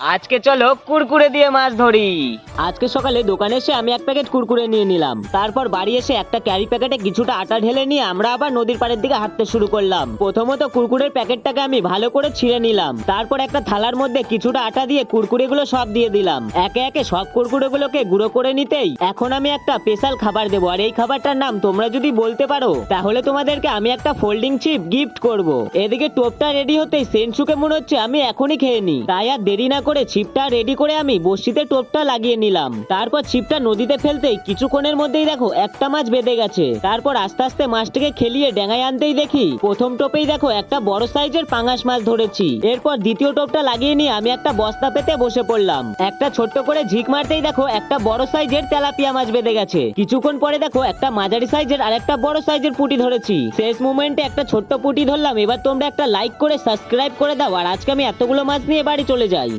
আজকে চলো কুরকুরে দিয়ে মাছ ধরি। আজকে সকালে দোকানে এসে আমি এক প্যাকেট কুরকুরে নিয়ে নিলাম। তারপর বাড়ি এসে একটা ক্যারি প্যাকেটে কিছুটা আটা ঢেলে নিয়ে আমরা আবার নদীর পাড়ের দিকে হাঁটতে শুরু করলাম। প্রথমত কুরকুরের প্যাকেটটাকে আমি ভালো করে ছিঁড়ে নিলাম। তারপর একটা থালার মধ্যে কিছুটা আটা দিয়ে কুরকুরেগুলো সব দিয়ে দিলাম। একে একে সব কুরকুরেগুলোকে গুঁড়ো করে নিতেই এখন আমি একটা স্পেশাল খাবার দেবো, আর এই খাবারটার নাম তোমরা যদি বলতে পারো তাহলে তোমাদেরকে আমি একটা ফোল্ডিং চিপ গিফট করব। এদিকে টোপটা রেডি হতেই সেন্সুকে মনে হচ্ছে আমি এখনই খেয়ে নি। তাই আর দেরি না করে ছিপটা রেডি করে আমি বড়শিতে টোপটা লাগিয়ে নিলাম। তারপর ছিপটা নদীতে ফেলতেই কিছুক্ষণের মধ্যেই দেখো একটা মাছ বেঁধে গেছে। তারপর আস্তে আস্তে মাছটাকে খেলিয়ে ডেঙায় আনতেই দেখি প্রথম টোপেই দেখো একটা বড় সাইজের পাঙাশ মাছ ধরেছি। এরপর দ্বিতীয় টোপটা লাগিয়ে নিয়ে আমি একটা বস্তা পেতে বসে পড়লাম। একটা ছোট্ট করে ঝিক মারতেই দেখো একটা বড় সাইজের তেলাপিয়া মাছ বেঁধে গেছে। কিছুক্ষণ পরে দেখো একটা মাঝারি সাইজের আর একটা বড় সাইজের পুঁটি ধরেছি। শেষ মোমেন্টে একটা ছোট্ট পুঁটি ধরলাম। এবার তোমরা একটা লাইক করে সাবস্ক্রাইব করে দাও, আর আজকে আমি এতগুলো মাছ নিয়ে বাড়ি চলে যাই।